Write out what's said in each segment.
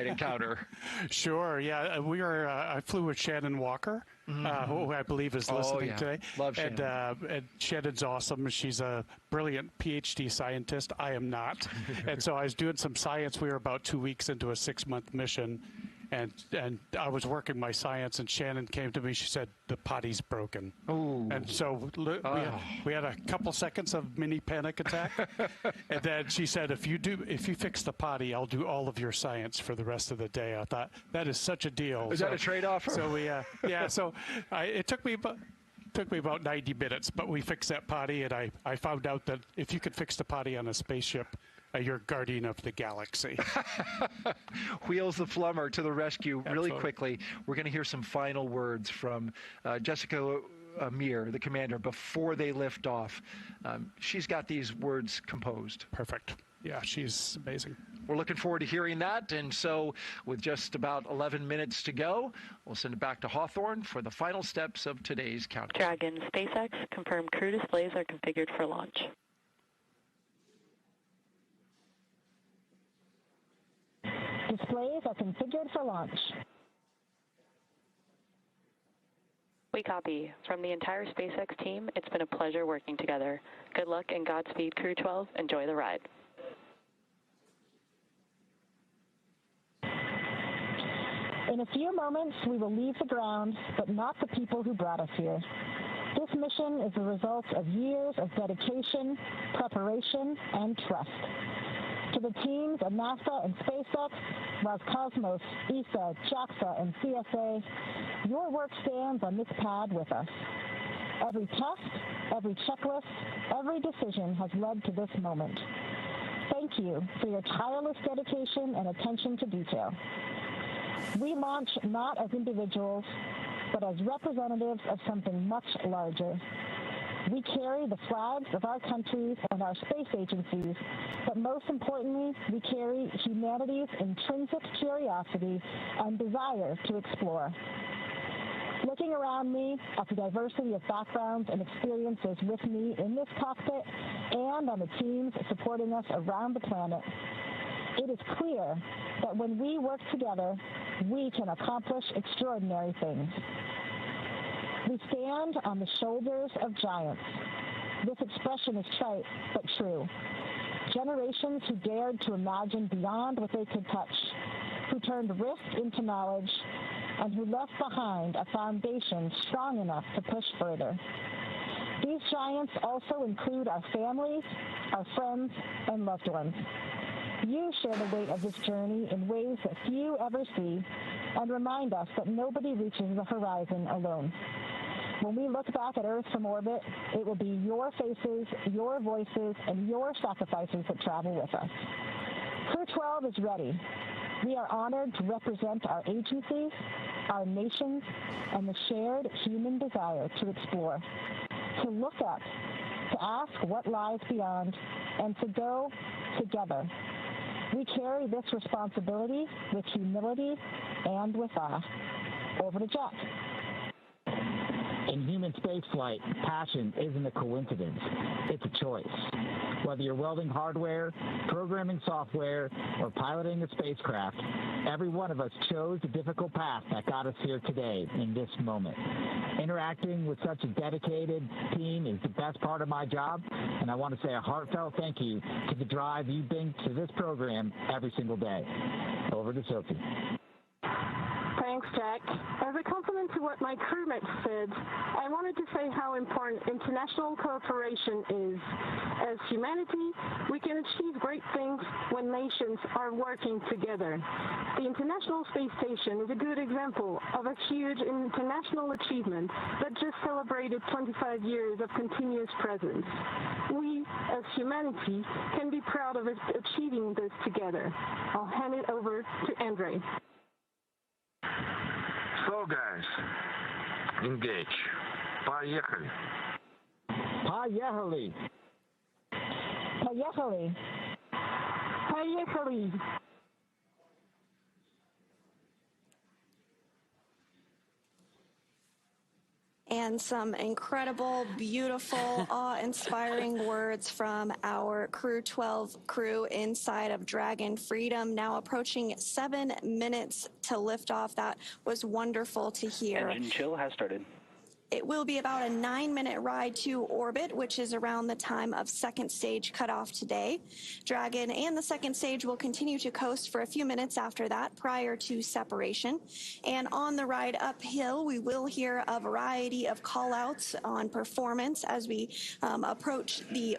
encounter. Sure. Yeah, I flew with Shannon Walker, who I believe is listening today. Love Shannon. And Shannon's awesome. She's a brilliant PhD scientist. I am not. And so I was doing some science. We were about 2 weeks into a 6-month mission. And I was working my science, and Shannon came to me. She said, the potty's broken. Ooh. And so we had a couple seconds of mini panic attack. And then she said, if you fix the potty, I'll do all of your science for the rest of the day. I thought, that is such a deal. Is that a trade-off? So it took me about 90 minutes, but we fixed that potty, and I found out that if you could fix the potty on a spaceship, you're guardian of the galaxy. Wheels the Flummer to the rescue. Absolutely. Really quickly. We're going to hear some final words from Jessica Meir, the commander, before they lift off. She's got these words composed. Perfect. Yeah, she's amazing. We're looking forward to hearing that. And so with just about 11 minutes to go, we'll send it back to Hawthorne for the final steps of today's countdown. Dragon, SpaceX, confirmed crew displays are configured for launch. Displays are configured for launch. We copy. From the entire SpaceX team, it's been a pleasure working together. Good luck and Godspeed, Crew 12. Enjoy the ride. In a few moments, we will leave the ground, but not the people who brought us here. This mission is the result of years of dedication, preparation, and trust. To the teams at NASA and SpaceX, Roscosmos, ESA, JAXA, and CSA, your work stands on this pad with us. Every test, every checklist, every decision has led to this moment. Thank you for your tireless dedication and attention to detail. We launch not as individuals, but as representatives of something much larger. We carry the flags of our countries and our space agencies, but most importantly, we carry humanity's intrinsic curiosity and desire to explore. Looking around me at the diversity of backgrounds and experiences with me in this cockpit and on the teams supporting us around the planet, it is clear that when we work together, we can accomplish extraordinary things. We stand on the shoulders of giants. This expression is trite, but true. Generations who dared to imagine beyond what they could touch, who turned risk into knowledge, and who left behind a foundation strong enough to push further. These giants also include our families, our friends, and loved ones. You share the weight of this journey in ways that few ever see, and remind us that nobody reaches the horizon alone. When we look back at Earth from orbit, it will be your faces, your voices, and your sacrifices that travel with us. Crew 12 is ready. We are honored to represent our agencies, our nations, and the shared human desire to explore, to look up, to ask what lies beyond, and to go together. We carry this responsibility with humility and with awe. Over to Jack. In human spaceflight, passion isn't a coincidence. It's a choice. Whether you're welding hardware, programming software, or piloting a spacecraft, every one of us chose the difficult path that got us here today in this moment. Interacting with such a dedicated team is the best part of my job, and I want to say a heartfelt thank you to the drive you bring to this program every single day. Over to Sophie. Thanks, Jack. As a compliment to what my crewmates said, I wanted to say how important international cooperation is. As humanity, we can achieve great things when nations are working together. The International Space Station is a good example of a huge international achievement that just celebrated 25 years of continuous presence. We, as humanity, can be proud of achieving this together. I'll hand it over to Andre. So guys, engage. Поехали. Поехали. Поехали. Поехали. And some incredible, beautiful, awe-inspiring words from our Crew 12 crew inside of Dragon Freedom. Now approaching 7 minutes to liftoff. That was wonderful to hear. Engine chill has started. It will be about a 9-minute ride to orbit, which is around the time of second stage cutoff today. Dragon and the second stage will continue to coast for a few minutes after that, prior to separation. And on the ride uphill, we will hear a variety of call-outs on performance as we approach the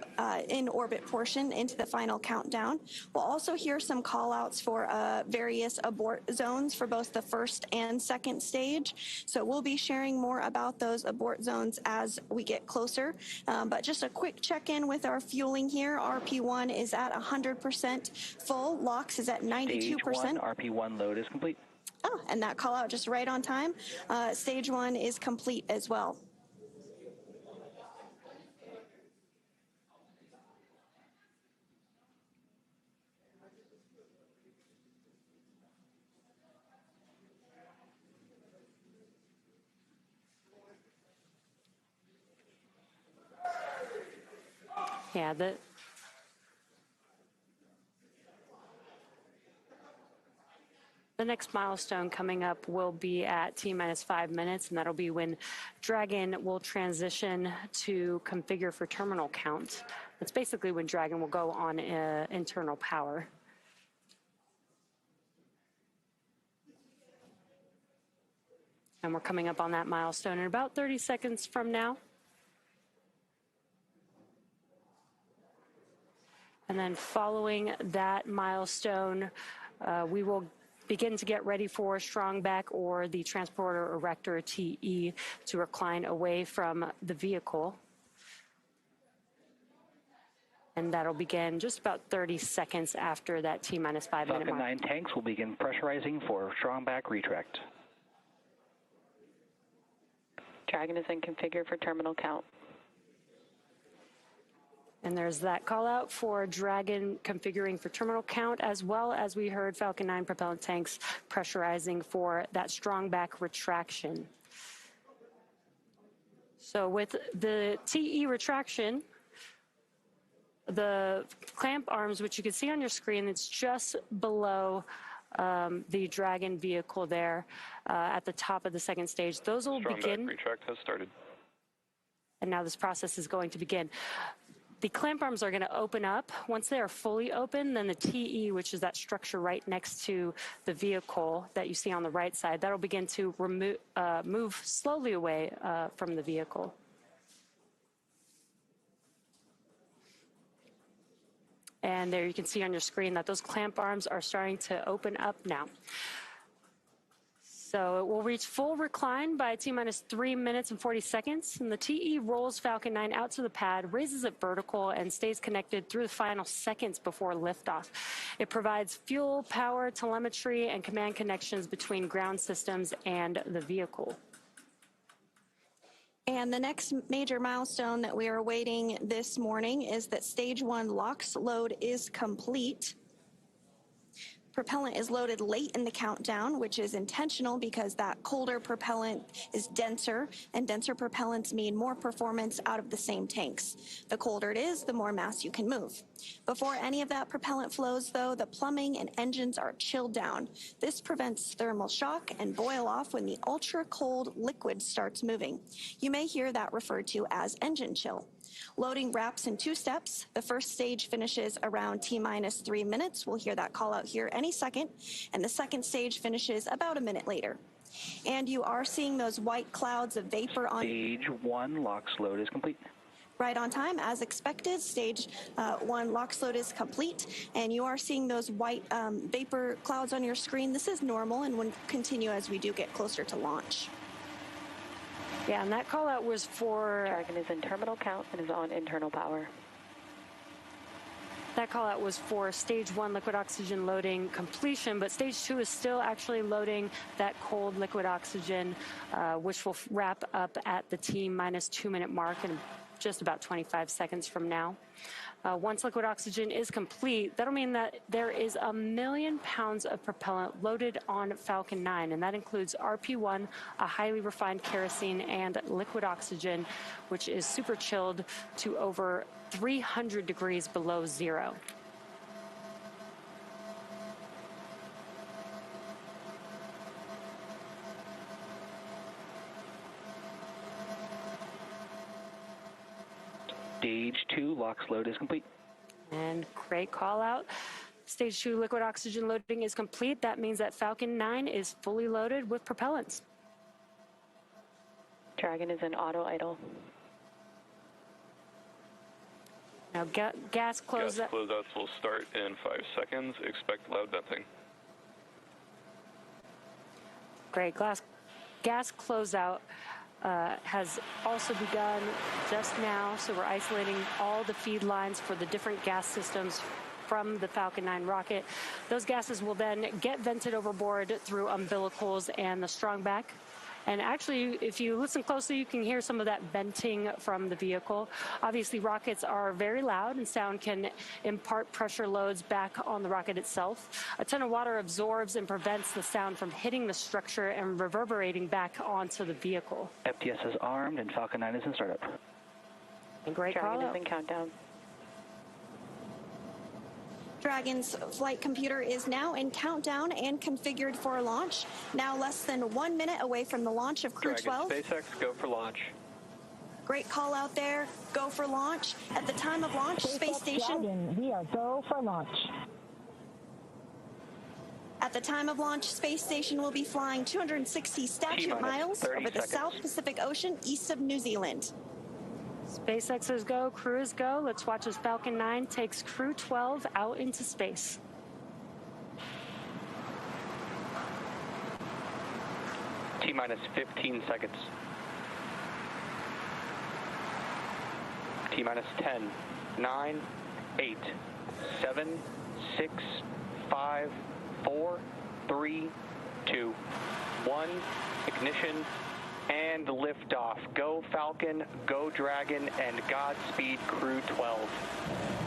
in-orbit portion into the final countdown. We'll also hear some call-outs for various abort zones for both the first and second stage. So we'll be sharing more about those abort zones as we get closer. But just a quick check-in with our fueling here. RP1 is at 100% full. LOX is at 92%. Stage 1, RP1 load is complete. Oh, and that call out just right on time. Stage 1 is complete as well. Yeah, the next milestone coming up will be at T-minus 5 minutes, and that'll be when Dragon will transition to configure for terminal count. That's basically when Dragon will go on internal power. And we're coming up on that milestone in about 30 seconds from now. And then following that milestone, we will begin to get ready for strong back or the transporter erector TE to recline away from the vehicle. And that'll begin just about 30 seconds after that T-minus 5 minute mark. Falcon 9 tanks will begin pressurizing for strong back retract. Dragon is in configure for terminal count. And there's that call out for Dragon configuring for terminal count, as well as we heard Falcon 9 propellant tanks pressurizing for that strong back retraction. So with the TE retraction, the clamp arms, which you can see on your screen, it's just below the Dragon vehicle there at the top of the second stage. Those will begin. Strong back retract has started. And now this process is going to begin. The clamp arms are going to open up. Once they are fully open, then the TE, which is that structure right next to the vehicle that you see on the right side, that'll begin to move slowly away from the vehicle. And there you can see on your screen that those clamp arms are starting to open up now. So it will reach full recline by T-minus 3 minutes and 40 seconds. And the TE rolls Falcon 9 out to the pad, raises it vertical, and stays connected through the final seconds before liftoff. It provides fuel, power, telemetry, and command connections between ground systems and the vehicle. And the next major milestone that we are awaiting this morning is that Stage 1 LOX load is complete. Propellant is loaded late in the countdown, which is intentional because that colder propellant is denser, and denser propellants mean more performance out of the same tanks. The colder it is, the more mass you can move. Before any of that propellant flows, though, the plumbing and engines are chilled down. This prevents thermal shock and boil off when the ultra-cold liquid starts moving. You may hear that referred to as engine chill. Loading wraps in 2 steps. The first stage finishes around T-minus 3 minutes. We'll hear that call out here any second. And the second stage finishes about a minute later. And you are seeing those white clouds of vapor on... Stage 1 LOX load is complete. Right on time, as expected. Stage 1 LOX load is complete, and you are seeing those white vapor clouds on your screen. This is normal and will continue as we do get closer to launch. Yeah, and that call out was for... Dragon is in terminal count and is on internal power. That call out was for Stage 1 liquid oxygen loading completion, but Stage 2 is still actually loading that cold liquid oxygen, which will wrap up at the T-minus 2 minute mark in just about 25 seconds from now. Once liquid oxygen is complete, that'll mean that there is 1 million pounds of propellant loaded on Falcon 9, and that includes RP-1, a highly refined kerosene, and liquid oxygen, which is super chilled to over 300 degrees below zero. Stage 2 LOX load is complete. And great call out. Stage 2 liquid oxygen loading is complete. That means that Falcon 9 is fully loaded with propellants. Dragon is in auto idle. Now gas close. Gas closeouts will start in 5 seconds. Expect loud venting. Great. Gas closeout has also begun just now, so we're isolating all the feed lines for the different gas systems from the Falcon 9 rocket. Those gases will then get vented overboard through umbilicals and the strong back. And actually, if you listen closely, you can hear some of that venting from the vehicle. Obviously, rockets are very loud, and sound can impart pressure loads back on the rocket itself. A ton of water absorbs and prevents the sound from hitting the structure and reverberating back onto the vehicle. FTS is armed, and Falcon 9 is in startup. And great call Dragon out. is in countdown. Dragon's flight computer is now in countdown and configured for launch. Now less than 1 minute away from the launch of Crew 12. Dragon, SpaceX, go for launch. Great call out there. Go for launch. At the time of launch, space station. Dragon, we are go for launch. At the time of launch, space station will be flying 260 statute miles over the South Pacific Ocean east of New Zealand. SpaceX is go, crew is go. Let's watch as Falcon 9 takes Crew 12 out into space. T-minus 15 seconds. T-minus 10, 9, 8, 7, 6, 5, 4, 3, 2, 1. Ignition and liftoff. Go Falcon, go Dragon, and Godspeed Crew 12.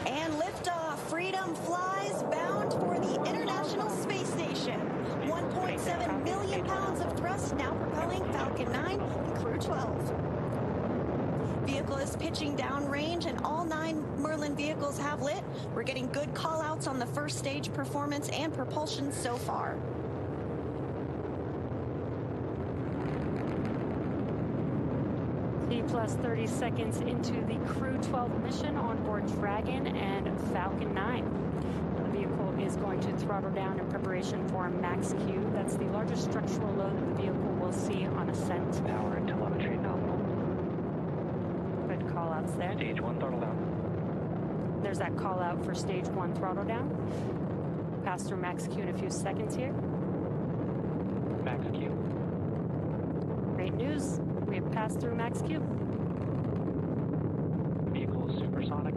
And liftoff. Freedom flies bound for the International Space Station. 1.7 million pounds of thrust now propelling Falcon 9 and Crew 12. Vehicle is pitching downrange, and all 9 Merlin vehicles have lit. We're getting good call-outs on the first stage performance and propulsion so far. Plus 30 seconds into the Crew 12 mission on board Dragon and Falcon 9. The vehicle is going to throttle down in preparation for max Q. That's the largest structural load that the vehicle will see on ascent. Power and telemetry nominal. Good call outs there. Stage 1 throttle down. There's that call out for stage 1 throttle down. Pass through max Q in a few seconds here. Max Q. Great news. We have passed through max Q. Vehicle is supersonic.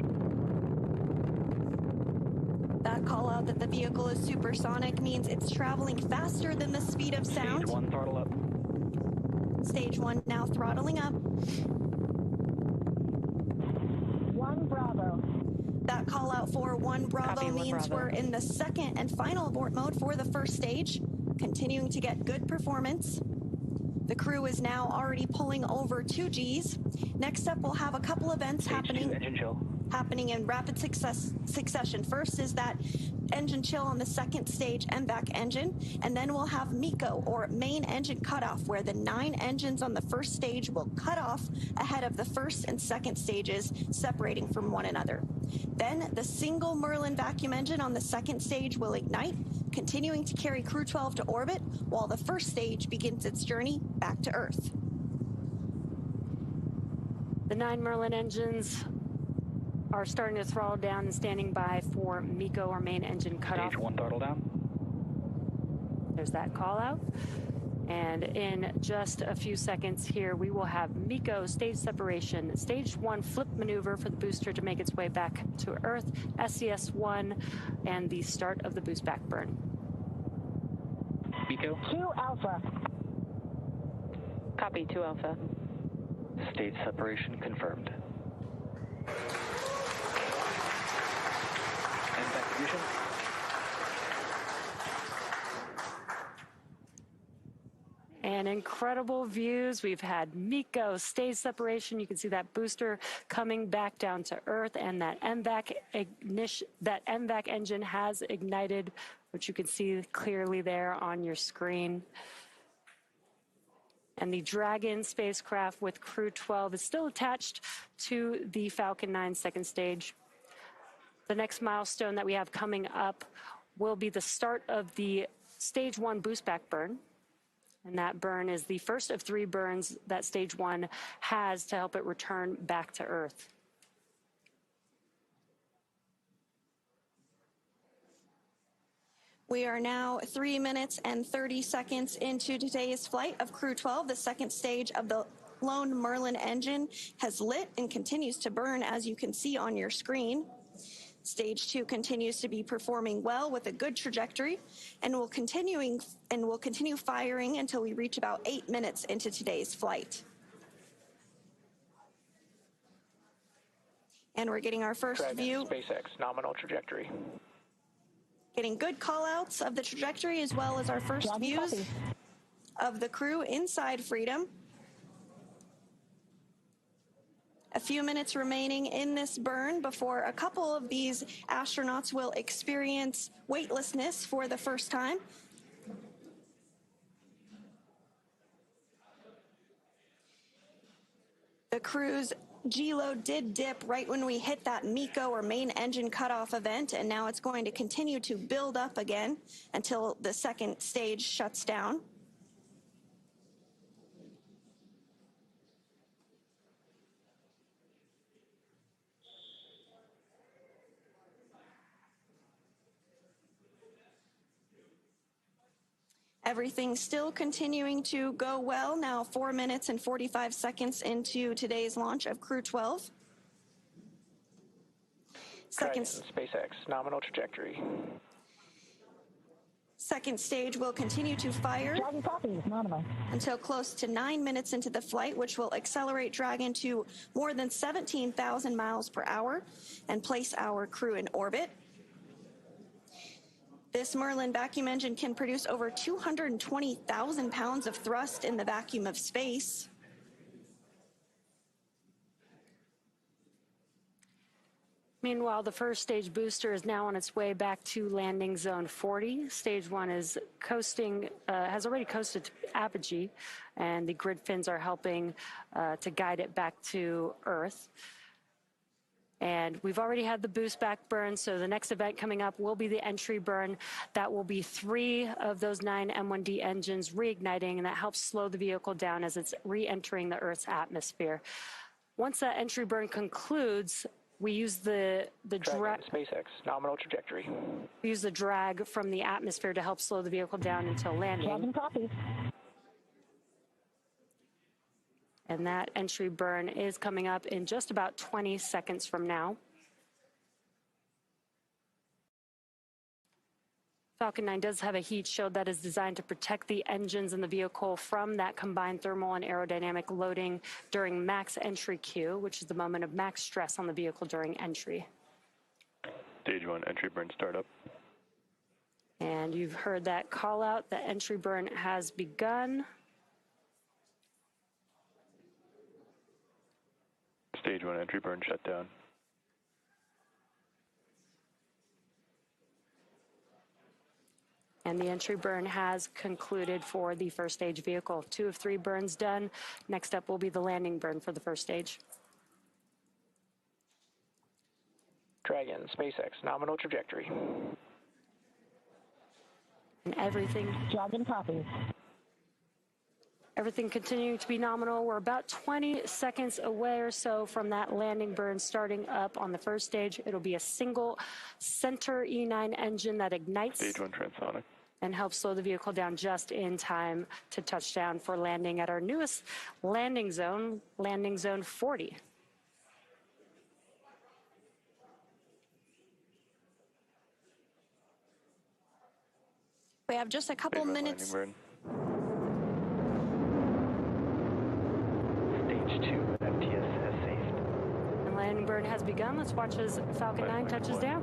That call out that the vehicle is supersonic means it's traveling faster than the speed of sound. Stage 1 throttle up. Stage 1 now throttling up. 1 Bravo. That call out for 1 Bravo Copy, 1 means Bravo. we're in the second and final abort mode for the first stage, continuing to get good performance. The crew is now already pulling over 2 Gs. Next up, we'll have a couple events happening in rapid succession. First is that engine chill on the second stage MVAC engine, and then we'll have MECO, or main engine cutoff, where the 9 engines on the first stage will cut off ahead of the first and second stages, separating from one another. Then the single Merlin vacuum engine on the second stage will ignite, continuing to carry Crew 12 to orbit, while the first stage begins its journey back to Earth. The 9 Merlin engines are starting to throttle down and standing by for MECO, or main engine cutoff. Stage 1 throttle down. There's that call out. And in just a few seconds here, we will have MECO stage separation, stage 1 flip maneuver for the booster to make its way back to Earth, SES-1, and the start of the boost back burn. MECO. 2 Alpha. Copy, 2 Alpha. Stage separation confirmed. distribution. And incredible views. We've had MECO stage separation. You can see that booster coming back down to Earth, and that MVAC engine has ignited, which you can see clearly there on your screen. And the Dragon spacecraft with Crew 12 is still attached to the Falcon 9 second stage. The next milestone that we have coming up will be the start of the Stage 1 boost back burn. And that burn is the first of 3 burns that Stage 1 has to help it return back to Earth. We are now 3 minutes and 30 seconds into today's flight of Crew 12. The second stage of the Lone Merlin engine has lit and continues to burn, as you can see on your screen. Stage 2 continues to be performing well with a good trajectory, and will continue firing until we reach about 8 minutes into today's flight. And we're getting our first Dragon, view. SpaceX, nominal trajectory. Getting good call-outs of the trajectory, as well as our first views of the crew inside Freedom. A few minutes remaining in this burn before a couple of these astronauts will experience weightlessness for the first time. The crew's G-load did dip right when we hit that MECO, or main engine cutoff event, and now it's going to continue to build up again until the second stage shuts down. Everything's still continuing to go well. Now 4 minutes and 45 seconds into today's launch of Crew 12. Dragon, SpaceX, nominal trajectory. Second stage will continue to fire until close to 9 minutes into the flight, which will accelerate Dragon to more than 17,000 miles per hour and place our crew in orbit. This Merlin vacuum engine can produce over 220,000 pounds of thrust in the vacuum of space. Meanwhile, the first stage booster is now on its way back to landing zone 40. Stage 1 is coasting, has already coasted to apogee, and the grid fins are helping to guide it back to Earth. And we've already had the boost back burn, so the next event coming up will be the entry burn. That will be 3 of those 9 M1D engines reigniting, and that helps slow the vehicle down as it's re-entering the Earth's atmosphere. Once that entry burn concludes, we use the drag. SpaceX, nominal trajectory. We use the drag from the atmosphere to help slow the vehicle down until landing. And that entry burn is coming up in just about 20 seconds from now. Falcon 9 does have a heat shield that is designed to protect the engines in the vehicle from that combined thermal and aerodynamic loading during max entry Q, which is the moment of max stress on the vehicle during entry. Stage 1 entry burn startup. And you've heard that call out. The entry burn has begun. Stage 1 entry burn shut down. And the entry burn has concluded for the first stage vehicle. 2 of 3 burns done. Next up will be the landing burn for the first stage. Dragon, SpaceX, nominal trajectory. And everything. Dragon copies. Everything continuing to be nominal. We're about 20 seconds away or so from that landing burn starting up on the first stage. It'll be a single center E9 engine that ignites. Stage 1 transonic. And helps slow the vehicle down just in time to touchdown for landing at our newest landing zone 40. We have just a couple minutes. Stage 2 FTS has saved. And landing burn has begun. Let's watch as Falcon 9 touches down.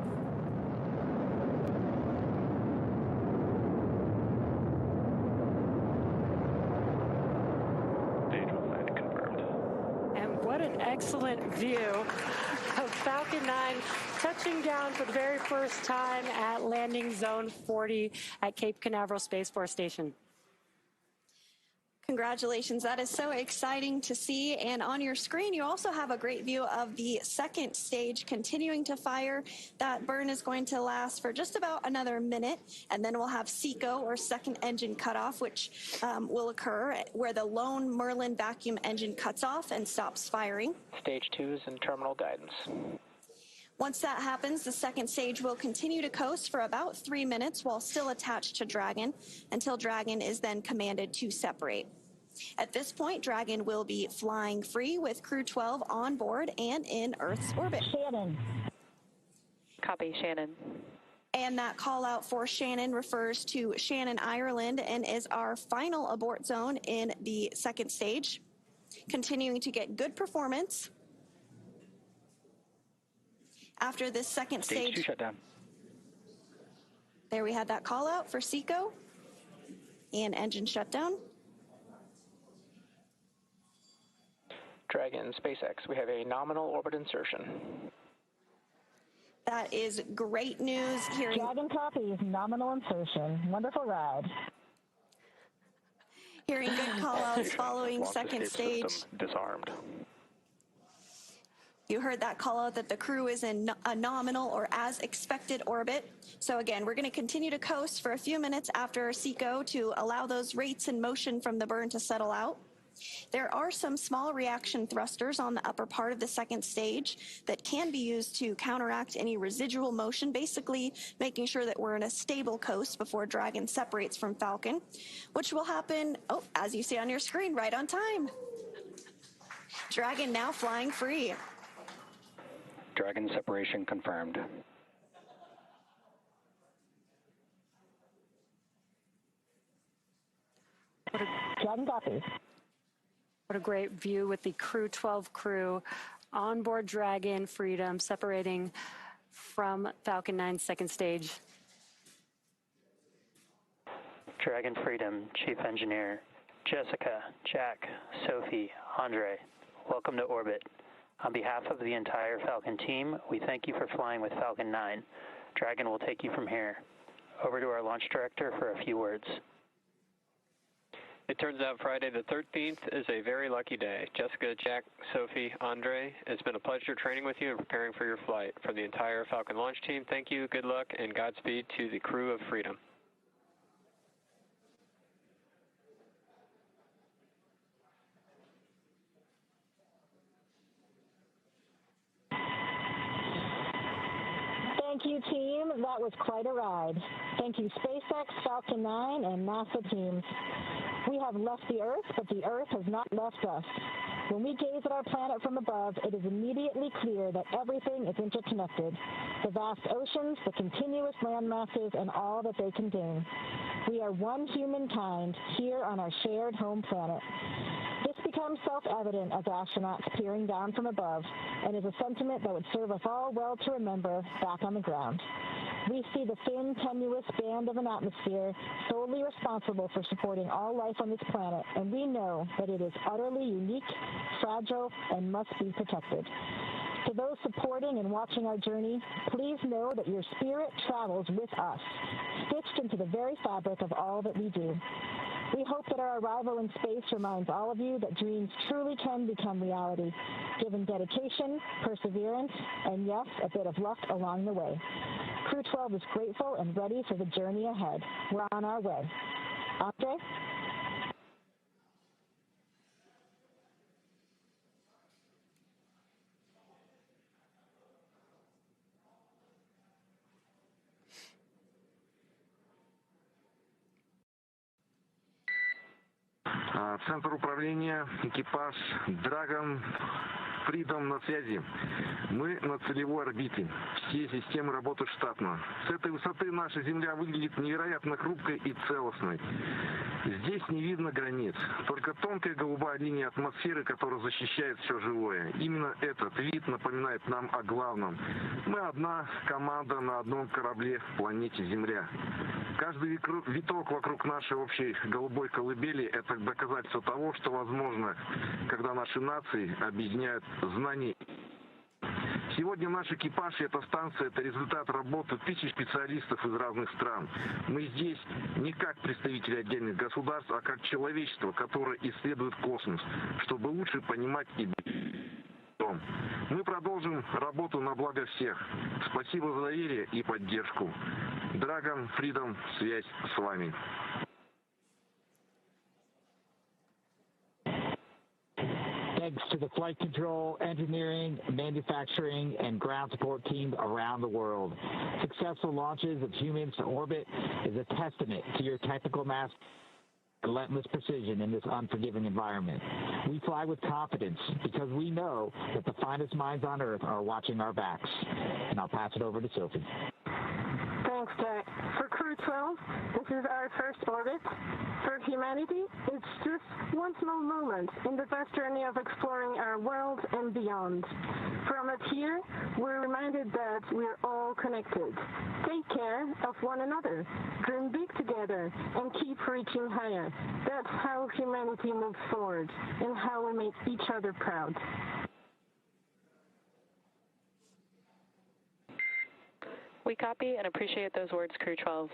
an excellent view of Falcon 9 touching down for the very first time at landing zone 40 at Cape Canaveral Space Force Station. Congratulations. That is so exciting to see. And on your screen, you also have a great view of the second stage continuing to fire. That burn is going to last for just about another minute. And then we'll have SECO, or second engine cutoff, which will occur where the lone Merlin vacuum engine cuts off and stops firing. Stage 2 is in terminal guidance. Once that happens, the second stage will continue to coast for about 3 minutes while still attached to Dragon, until Dragon is then commanded to separate. At this point, Dragon will be flying free with Crew 12 on board and in Earth's orbit. Shannon. Copy, Shannon. And that call out for Shannon refers to Shannon, Ireland, and is our final abort zone in the second stage. Continuing to get good performance. After this second stage, 2 shutdown. There we had that call out for SECO and engine shutdown. Dragon, SpaceX, we have a nominal orbit insertion. That is great news. Dragon copies, nominal insertion. Wonderful ride. Hearing good call outs following second stage. System disarmed. You heard that call out that the crew is in a nominal or as expected orbit. So again, we're going to continue to coast for a few minutes after SECO to allow those rates and motion from the burn to settle out. There are some small reaction thrusters on the upper part of the second stage that can be used to counteract any residual motion, basically making sure that we're in a stable coast before Dragon separates from Falcon, which will happen, as you see on your screen, right on time. Dragon now flying free. Dragon separation confirmed. Dragon copies. What a great view with the Crew 12 crew on board Dragon Freedom separating from Falcon 9's second stage. Dragon Freedom, Chief Engineer, Jessica, Jack, Sophie, Andre, welcome to orbit. On behalf of the entire Falcon team, we thank you for flying with Falcon 9. Dragon will take you from here. Over to our launch director for a few words. It turns out Friday the 13th is a very lucky day. Jessica, Jack, Sophie, Andre, it's been a pleasure training with you and preparing for your flight. From the entire Falcon launch team, thank you, good luck, and Godspeed to the crew of Freedom. Thank you, team. That was quite a ride. Thank you, SpaceX, Falcon 9, and NASA teams. We have left the Earth, but the Earth has not left us. When we gaze at our planet from above, it is immediately clear that everything is interconnected. The vast oceans, the continuous land masses, and all that they contain. We are one humankind here on our shared home planet. This becomes self-evident as astronauts peering down from above, and is a sentiment that would serve us all well to remember back on the ground. We see the thin, tenuous band of an atmosphere solely responsible for supporting all life on this planet, and we know that it is utterly unique, fragile, and must be protected. To those supporting and watching our journey, please know that your spirit travels with us, stitched into the very fabric of all that we do. We hope that our arrival in space reminds all of you that dreams truly can become reality, given dedication, perseverance, and yes, a bit of luck along the way. Crew 12 is grateful and ready for the journey ahead. We're on our way. Andre? Центр управления, экипаж, Dragon Freedom на связи. Мы на целевой орбите. Все системы работают штатно. С этой высоты наша Земля выглядит невероятно хрупкой и целостной. Здесь не видно границ. Только тонкая голубая линия атмосферы, которая защищает все живое. Именно этот вид напоминает нам о главном. Мы одна команда на одном корабле в планете Земля. Каждый виток вокруг нашей общей голубой колыбели – это доказательство того, что возможно, когда наши нации объединяют знания. Сегодня наш экипаж и эта станция – это результат работы тысяч специалистов из разных стран. Мы здесь не как представители отдельных государств, а как человечество, которое исследует космос, чтобы лучше понимать и дом. Мы продолжим работу на благо всех. Спасибо за доверие и поддержку. Dragon Freedom, связь с вами. Thanks to the flight control, engineering, manufacturing, and ground support teams around the world. Successful launches of humans to orbit is a testament to your technical mastery and relentless precision in this unforgiving environment. We fly with confidence because we know that the finest minds on Earth are watching our backs. And I'll pass it over to Sophie. Thanks, Jack. For Crew 12, this is our first orbit. For humanity, it's just one small moment in the vast journey of exploring our world and beyond. From up here, we're reminded that we're all connected. Take care of one another, dream big together, and keep reaching higher. That's how humanity moves forward and how we make each other proud. We copy and appreciate those words, Crew 12.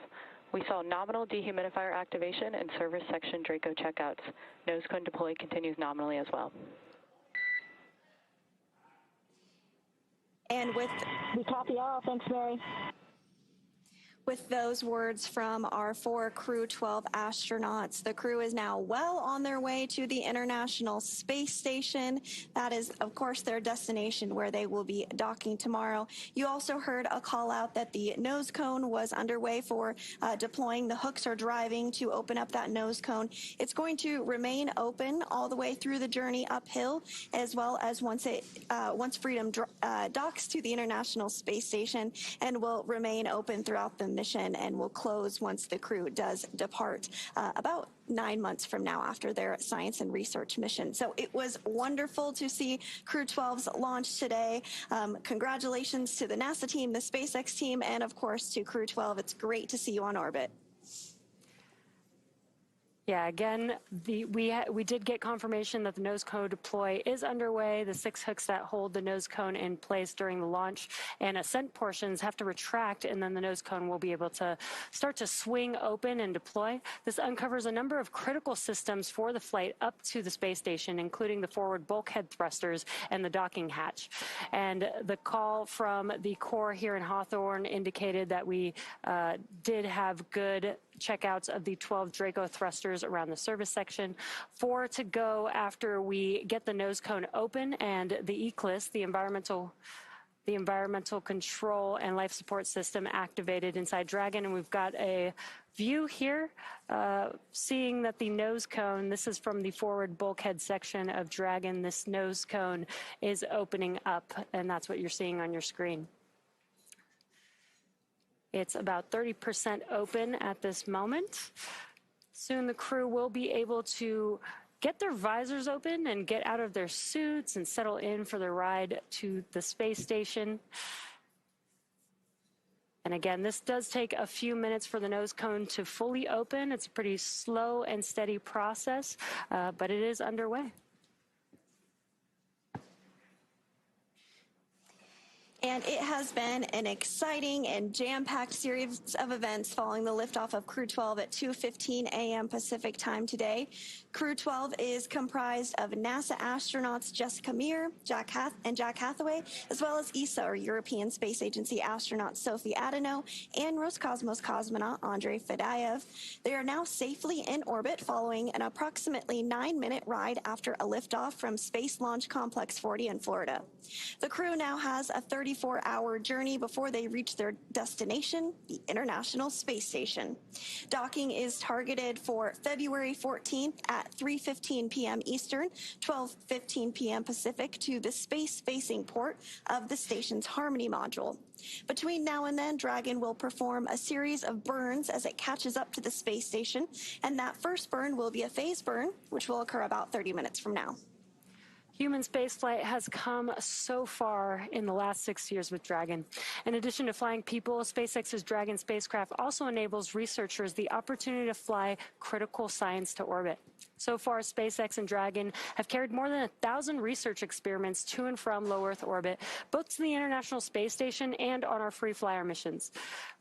We saw nominal dehumidifier activation and service section Draco checkouts. Nose cone deploy continues nominally as well. And with We copy all. Thanks, Mary. With those words from our 4 Crew 12 astronauts, the crew is now well on their way to the International Space Station. That is, of course, their destination where they will be docking tomorrow. You also heard a call out that the nose cone was underway for deploying. The hooks are driving to open up that nose cone. It's going to remain open all the way through the journey uphill, as well as once Freedom docks to the International Space Station, and will remain open throughout the mission and will close once the crew does depart about 9 months from now after their science and research mission. So it was wonderful to see Crew 12's launch today. Congratulations to the NASA team, the SpaceX team, and of course to Crew 12. It's great to see you on orbit. Yeah, again, we did get confirmation that the nose cone deploy is underway. The 6 hooks that hold the nose cone in place during the launch and ascent portions have to retract, and then the nose cone will be able to start to swing open and deploy. This uncovers a number of critical systems for the flight up to the space station, including the forward bulkhead thrusters and the docking hatch. And the call from the Corps here in Hawthorne indicated that we did have good checkouts of the 12 Draco thrusters around the service section. 4 to go after we get the nose cone open and the ECLIS, the environmental control and life support system, activated inside Dragon. And we've got a view here seeing that the nose cone, this is from the forward bulkhead section of Dragon, this nose cone is opening up, and that's what you're seeing on your screen. It's about 30% open at this moment. Soon the crew will be able to get their visors open and get out of their suits and settle in for the ride to the space station. And again, this does take a few minutes for the nose cone to fully open. It's a pretty slow and steady process, but it is underway. And it has been an exciting and jam-packed series of events following the liftoff of Crew 12 at 2:15 a.m. Pacific time today. Crew 12 is comprised of NASA astronauts Jessica Meir, Jack Hathaway, as well as ESA, or European Space Agency astronaut Sophie Adenot, and Roscosmos cosmonaut Andrei Fedyaev. They are now safely in orbit following an approximately 9-minute ride after a liftoff from Space Launch Complex 40 in Florida. The crew now has a 34-hour journey before they reach their destination, the International Space Station. Docking is targeted for February 14th at 3:15 p.m. Eastern, 12:15 p.m. Pacific, to the space-facing port of the station's Harmony module. Between now and then, Dragon will perform a series of burns as it catches up to the space station, and that first burn will be a phase burn, which will occur about 30 minutes from now. Human spaceflight has come so far in the last 6 years with Dragon. In addition to flying people, SpaceX's Dragon spacecraft also enables researchers the opportunity to fly critical science to orbit. So far, SpaceX and Dragon have carried more than 1,000 research experiments to and from low Earth orbit, both to the International Space Station and on our free flyer missions.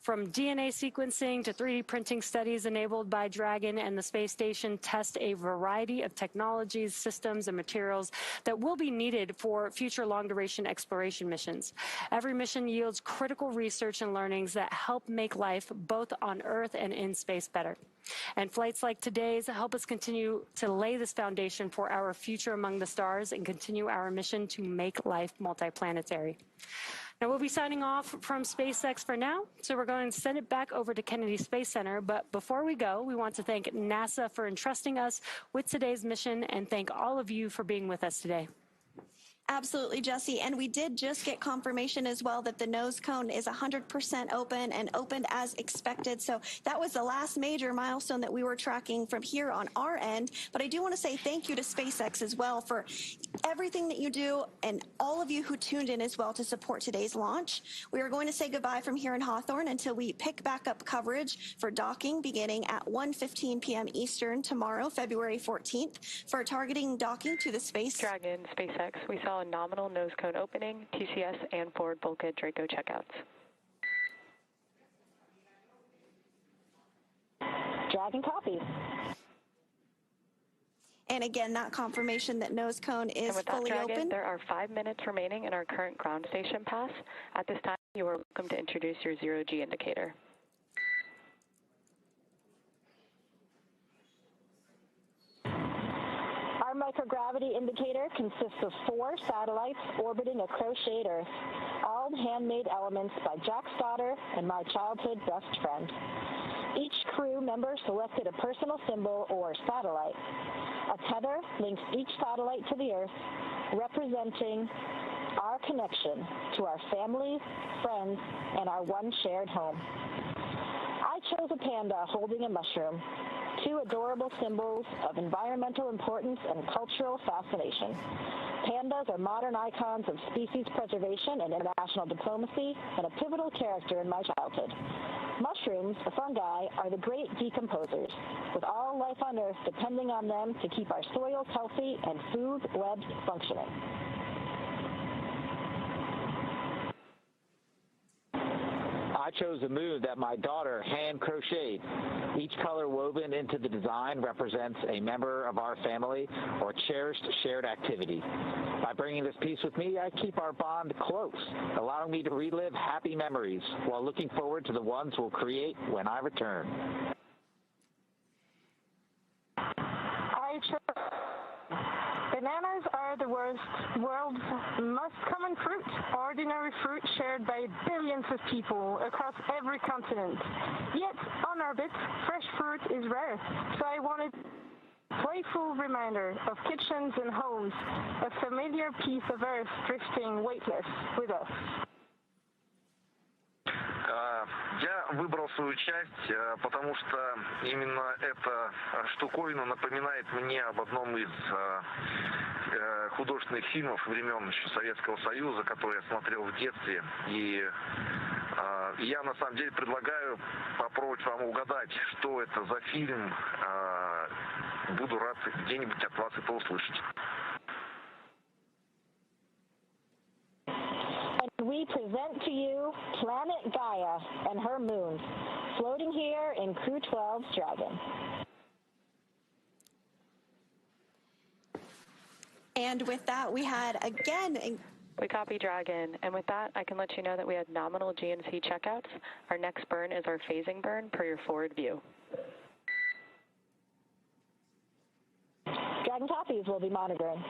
From DNA sequencing to 3D printing studies enabled by Dragon and the space station test a variety of technologies, systems, and materials that will be needed for future long-duration exploration missions. Every mission yields critical research and learnings that help make life both on Earth and in space better. And flights like today's help us continue to lay this foundation for our future among the stars and continue our mission to make life multiplanetary. Now, we'll be signing off from SpaceX for now, so we're going to send it back over to Kennedy Space Center. But before we go, we want to thank NASA for entrusting us with today's mission and thank all of you for being with us today. Absolutely, Jesse. And we did just get confirmation as well that the nose cone is 100% open and opened as expected. So that was the last major milestone that we were tracking from here on our end. But I do want to say thank you to SpaceX as well for everything that you do and all of you who tuned in as well to support today's launch. We are going to say goodbye from here in Hawthorne until we pick back up coverage for docking beginning at 1:15 p.m. Eastern tomorrow, February 14th, for targeting docking to the space. Dragon, SpaceX, we saw a nominal nose cone opening, TCS, and forward bulkhead Draco checkouts. Dragon copies. And again, that confirmation that nose cone is fully Dragon, open. There are 5 minutes remaining in our current ground station pass. At this time, you are welcome to introduce your zero-G indicator. Our microgravity indicator consists of 4 satellites orbiting a crocheted Earth, all handmade elements by Jack Stoddard and my childhood best friend. Each crew member selected a personal symbol or satellite. A tether links each satellite to the Earth, representing our connection to our families, friends, and our one shared home. I chose a panda holding a mushroom, 2 adorable symbols of environmental importance and cultural fascination. Pandas are modern icons of species preservation and international diplomacy, and a pivotal character in my childhood. Mushrooms, the fungi, are the great decomposers, with all life on Earth depending on them to keep our soils healthy and food webs functioning. I chose a moon that my daughter hand crocheted. Each color woven into the design represents a member of our family or cherished shared activity. By bringing this piece with me, I keep our bond close, allowing me to relive happy memories while looking forward to the ones we'll create when I return. Bananas are the world's most common fruit, ordinary fruit shared by billions of people across every continent. Yet, on orbit, fresh fruit is rare, so I wanted a playful reminder of kitchens and homes, a familiar piece of Earth drifting weightless with us. Я выбрал свою часть, потому что именно эта штуковина напоминает мне об одном из художественных фильмов времен еще Советского Союза, который я смотрел в детстве. И я на самом деле предлагаю попробовать вам угадать, что это за фильм. Буду рад где-нибудь от вас это услышать. We present to you Planet Gaia and her moons, floating here in Crew 12's Dragon. And with that, we had again... We copy Dragon, and with that, I can let you know that we had nominal GNC checkouts. Our next burn is our phasing burn per your forward view. Dragon copies will be monitoring.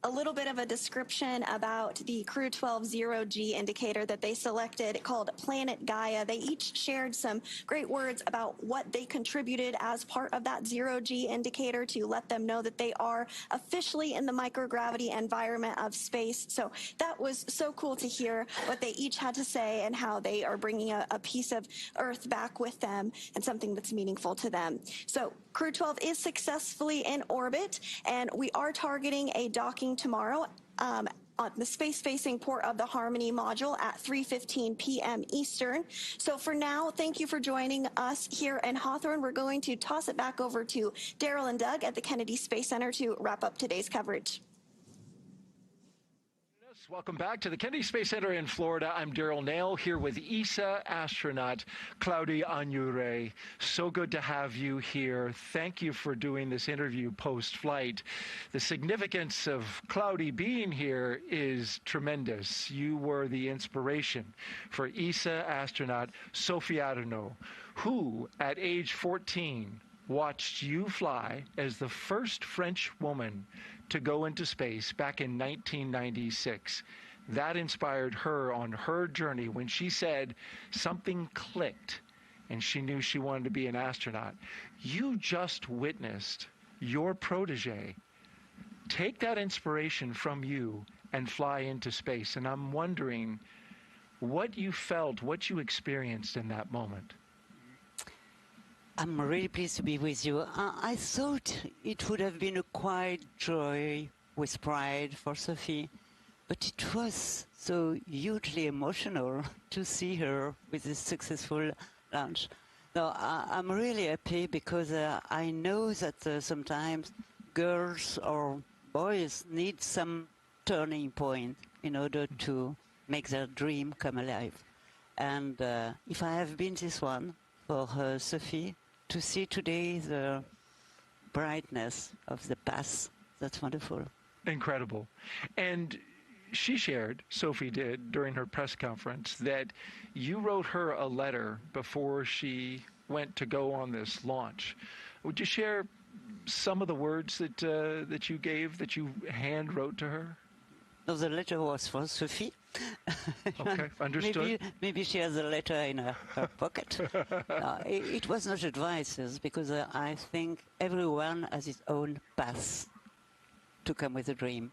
a little bit of a description about the Crew 12 0G indicator that they selected called Planet Gaia. They each shared some great words about what they contributed as part of that 0G indicator to let them know that they are officially in the microgravity environment of space. So that was so cool to hear what they each had to say and how they are bringing a piece of Earth back with them and something that's meaningful to them. So Crew 12 is successfully in orbit, and we are targeting a docking tomorrow on the space-facing port of the Harmony module at 3:15 p.m. Eastern. So for now, thank you for joining us here in Hawthorne. We're going to toss it back over to Daryl and Doug at the Kennedy Space Center to wrap up today's coverage. Welcome back to the Kennedy Space Center in Florida. I'm Daryl Nail here with ESA astronaut Claudia Agnure. So good to have you here. Thank you for doing this interview post-flight. The significance of Claudia being here is tremendous. You were the inspiration for ESA astronaut Sophie Adenot, who at age 14 watched you fly as the first French woman to go into space back in 1996. That inspired her on her journey when she said something clicked and she knew she wanted to be an astronaut. You just witnessed your protege take that inspiration from you and fly into space. And I'm wondering what you felt, what you experienced in that moment. I'm really pleased to be with you. I thought it would have been a quiet joy with pride for Sophie, but it was so hugely emotional to see her with this successful launch. So I'm really happy because I know that sometimes girls or boys need some turning point in order to make their dream come alive. And if I have been this one for Sophie, to see today the brightness of the past, that's wonderful. Incredible. And she shared, Sophie did, during her press conference, that you wrote her a letter before she went to go on this launch. Would you share some of the words that you gave, that you hand wrote to her? No, the letter was for Sophie. Okay, understood. Maybe she has a letter in her pocket. It was not advices, because I think everyone has his own path to come with a dream.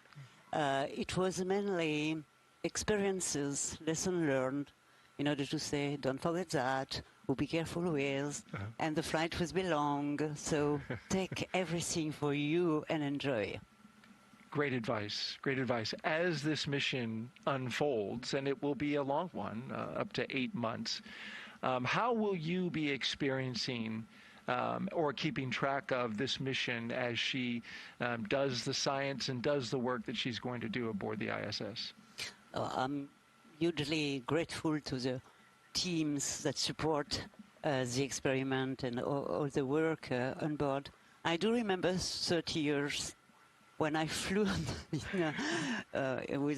It was mainly experiences, lesson learned, in order to say, don't forget that, or be careful with, and the flight will be long, so take everything for you and enjoy. Great advice, great advice. As this mission unfolds, and it will be a long one, up to 8 months, how will you be experiencing or keeping track of this mission as she does the science and does the work that she's going to do aboard the ISS? I'm hugely grateful to the teams that support the experiment and all the work on board. I do remember 30 years when I flew with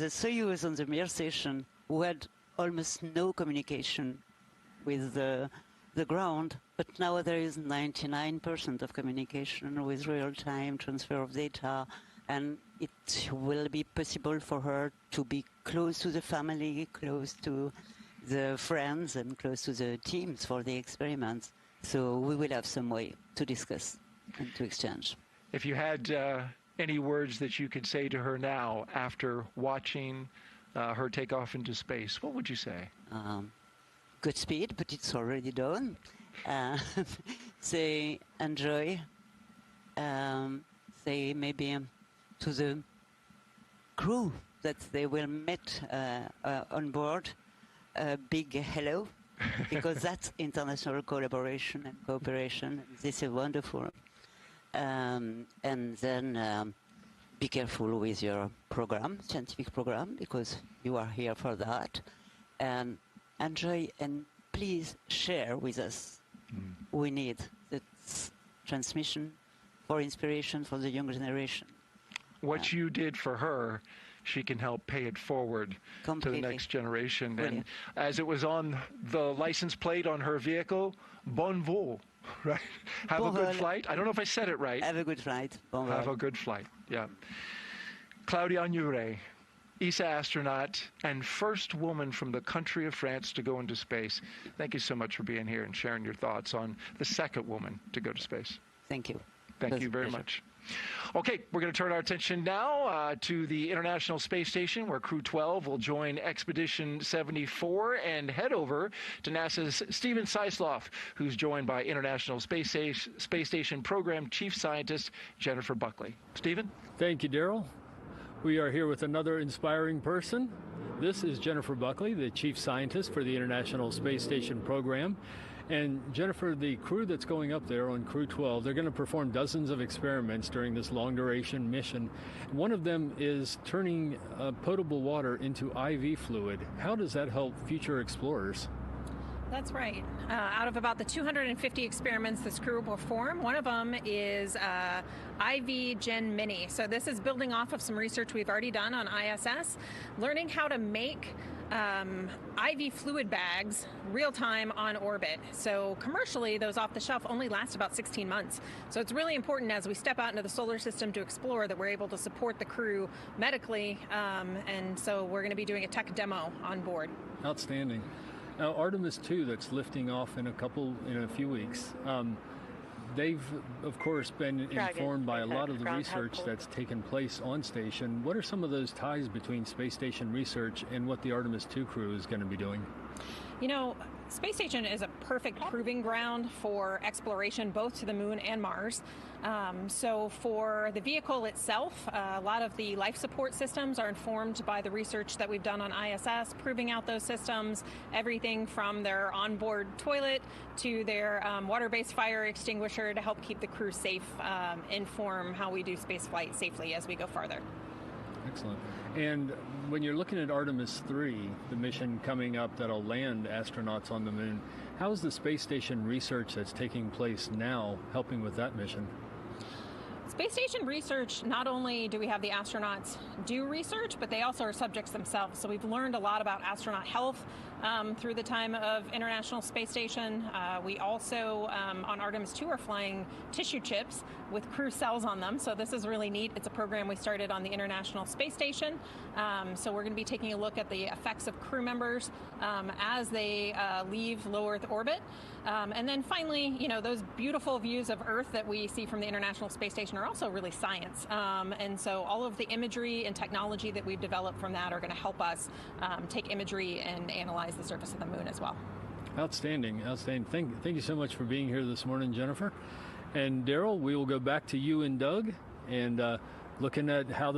a Soyuz on the Mir station, we had almost no communication with the ground, but now there is 99% of communication with real-time transfer of data, and it will be possible for her to be close to the family, close to the friends, and close to the teams for the experiments. So we will have some way to discuss and to exchange. If you had any words that you could say to her now after watching her take off into space, what would you say? Godspeed, but it's already done. Say enjoy. Say maybe to the crew that they will meet on board a big hello, because that's international collaboration and cooperation. This is wonderful. And then be careful with your program, scientific program, because you are here for that. And enjoy, and please share with us. We need this transmission for inspiration for the younger generation. What you did for her, she can help pay it forward completely. To the next generation. Brilliant. And as it was on the license plate on her vehicle, bon vol. Right. Have a good flight. I don't know if I said it right. Have a good flight. Bon Have a good flight. Yeah. Claudia Adenot, ESA astronaut and first woman from the country of France to go into space. Thank you so much for being here and sharing your thoughts on the second woman to go to space. Thank you. Thank you very much. Okay, we're going to turn our attention now to the International Space Station, where Crew 12 will join Expedition 74 and head over to NASA's Stephen Sisloff, who's joined by International Space Station Program Chief Scientist Jennifer Buckley. Stephen? Thank you, Daryl. We are here with another inspiring person. This is Jennifer Buckley, the Chief Scientist for the International Space Station Program. And Jennifer, the crew that's going up there on Crew 12, they're going to perform dozens of experiments during this long-duration mission. One of them is turning potable water into IV fluid. How does that help future explorers? That's right. Out of about the 250 experiments this crew will perform, one of them is IV Gen Mini. So this is building off of some research we've already done on ISS, learning how to make IV fluid bags real-time on orbit. So commercially, those off-the-shelf only last about 16 months. So it's really important as we step out into the solar system to explore that we're able to support the crew medically, and so we're going to be doing a tech demo on board. Outstanding. Now, Artemis 2, that's lifting off in a few weeks, they've, of course, been informed by a lot of the research that's taken place on station. What are some of those ties between space station research and what the Artemis 2 crew is going to be doing? You know, Space Station is a perfect proving ground for exploration both to the moon and Mars. So for the vehicle itself, a lot of the life support systems are informed by the research that we've done on ISS, proving out those systems, everything from their onboard toilet to their water-based fire extinguisher to help keep the crew safe, inform how we do space flight safely as we go farther. Excellent. And when you're looking at Artemis 3, the mission coming up that'll land astronauts on the moon, how is the space station research that's taking place now helping with that mission? Space station research, not only do we have the astronauts do research, but they also are subjects themselves. So we've learned a lot about astronaut health through the time of International Space Station. We also, on Artemis 2, are flying tissue chips with crew cells on them. So this is really neat. It's a program we started on the International Space Station. So we're going to be taking a look at the effects of crew members as they leave low Earth orbit. And then finally, you know, those beautiful views of Earth that we see from the International Space Station are also really science. And so all of the imagery and technology that we've developed from that are going to help us take imagery and analyze the surface of the moon as well. Outstanding, outstanding. Thank you so much for being here this morning, Jennifer. And Daryl, we will go back to you and Doug and looking at how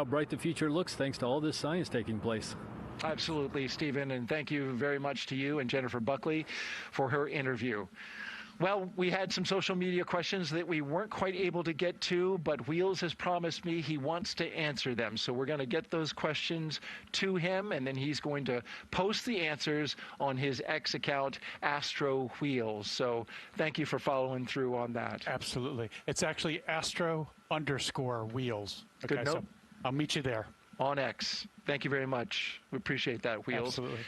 bright the future looks thanks to all this science taking place. Absolutely, Stephen, and thank you very much to you and Jennifer Buckley for her interview. Well, we had some social media questions that we weren't quite able to get to, but Wheels has promised me he wants to answer them. So we're going to get those questions to him, and then he's going to post the answers on his X account, Astro Wheels. So thank you for following through on that. Absolutely. It's actually Astro_Wheels. Okay, Good note. So I'll meet you there. On X. Thank you very much. We appreciate that, Wheels. Absolutely.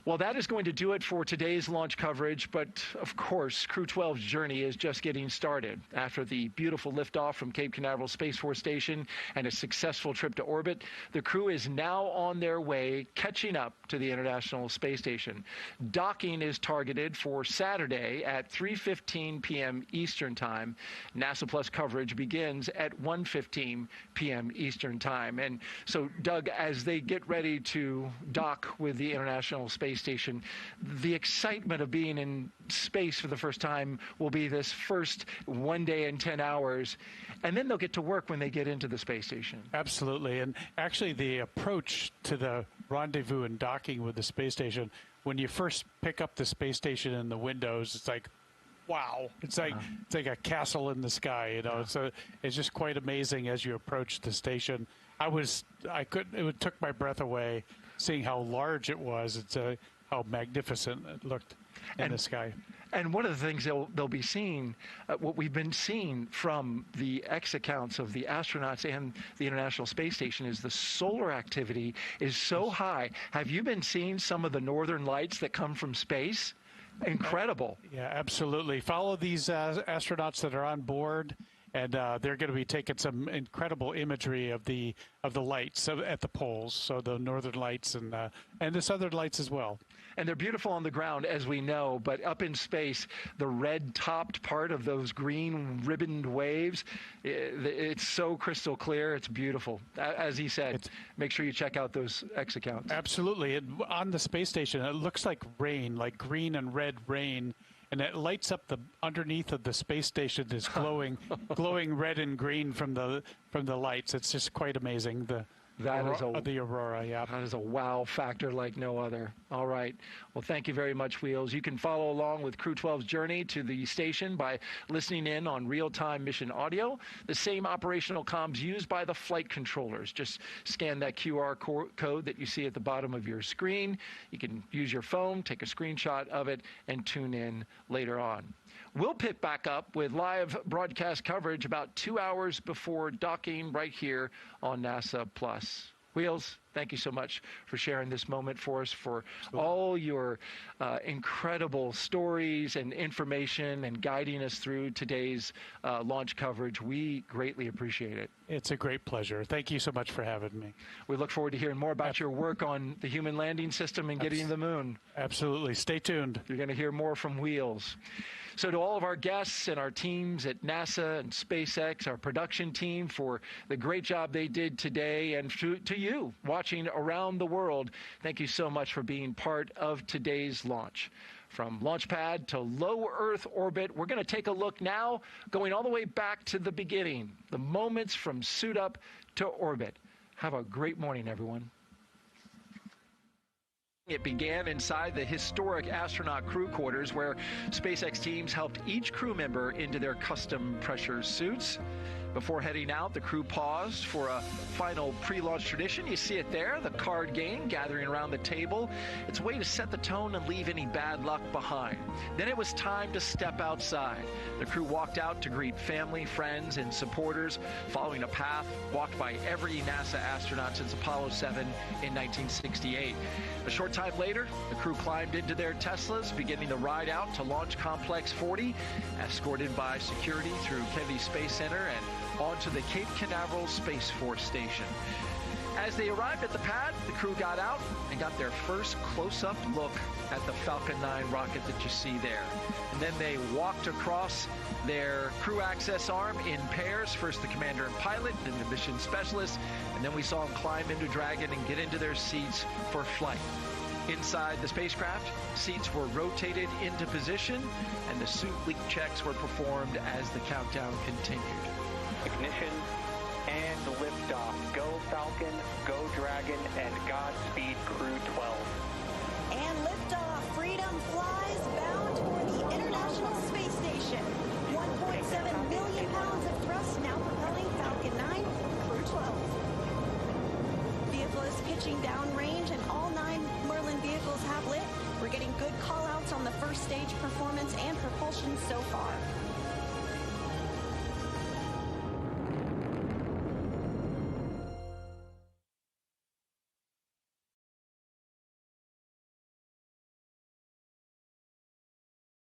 Well, that is going to do it for today's launch coverage, but of course, Crew 12's journey is just getting started. After the beautiful liftoff from Cape Canaveral Space Force Station and a successful trip to orbit, the crew is now on their way, catching up to the International Space Station. Docking is targeted for Saturday at 3:15 p.m. Eastern Time. NASA Plus coverage begins at 1:15 p.m. Eastern Time. And so, Doug, as they get ready to dock with the International Space Station, the excitement of being in space for the first time will be this first 1 day and 10 hours, and then they'll get to work when they get into the space station. Absolutely. And actually the approach to the rendezvous and docking with the space station, when you first pick up the space station in the windows, it's like, wow, it's like a castle in the sky, you know. So it's just quite amazing as you approach the station. It took my breath away seeing how large it was. It's how magnificent it looked in the sky. And one of the things they'll be seeing, what we've been seeing from the X accounts of the astronauts and the International Space Station, is the solar activity is so high. Have you been seeing some of the northern lights that come from space? Incredible. Yeah, absolutely. Follow these astronauts that are on board, and they're going to be taking some incredible imagery of the lights at the poles, so the northern lights and the southern lights as well. And they're beautiful on the ground, as we know, but up in space, the red-topped part of those green ribboned waves, it's so crystal clear. It's beautiful. As he said, make sure you check out those X accounts. Absolutely. On the space station, it looks like rain, like green and red rain. And it lights up the underneath of the space station is glowing, glowing red and green from the lights. It's just quite amazing. The aurora, yeah. That is a wow factor like no other. All right. Well, thank you very much, Wheels. You can follow along with Crew 12's journey to the station by listening in on real-time mission audio, the same operational comms used by the flight controllers. Just scan that QR code that you see at the bottom of your screen. You can use your phone, take a screenshot of it, and tune in later on. We'll pick back up with live broadcast coverage about 2 hours before docking right here on NASA Plus. Wheels, thank you so much for sharing this moment for us, for all your incredible stories and information and guiding us through today's launch coverage. We greatly appreciate it. It's a great pleasure. Thank you so much for having me. We look forward to hearing more about your work on the human landing system and getting to the moon. Absolutely. Stay tuned. You're going to hear more from Wheels. So to all of our guests and our teams at NASA and SpaceX, our production team, for the great job they did today, and to you watching around the world, thank you so much for being part of today's launch. From launch pad to low Earth orbit, we're going to take a look now, going all the way back to the beginning, the moments from suit up to orbit. Have a great morning, everyone. It began inside the historic astronaut crew quarters, where SpaceX teams helped each crew member into their custom pressure suits. Before heading out, the crew paused for a final pre-launch tradition. You see it there, the card game gathering around the table. It's a way to set the tone and leave any bad luck behind. Then it was time to step outside. The crew walked out to greet family, friends, and supporters, following a path walked by every NASA astronaut since Apollo 7 in 1968. A short time later, the crew climbed into their Teslas, beginning the ride out to Launch Complex 40, escorted by security through Kennedy Space Center and onto the Cape Canaveral Space Force Station. As they arrived at the pad, the crew got out and got their first close-up look at the Falcon 9 rocket that you see there. And then they walked across their crew access arm in pairs, first the commander and pilot, then the mission specialist, and then we saw them climb into Dragon and get into their seats for flight. Inside the spacecraft, seats were rotated into position, and the suit leak checks were performed as the countdown continued. Ignition and liftoff. Go Falcon, go Dragon, and Godspeed Crew 12. And liftoff. Freedom flies bound for the International Space Station. 1.7 million pounds of thrust now propelling Falcon 9, Crew 12. Vehicle is pitching downrange, and all 9 Merlin vehicles have lit. We're getting good call-outs on the first stage performance and propulsion so far.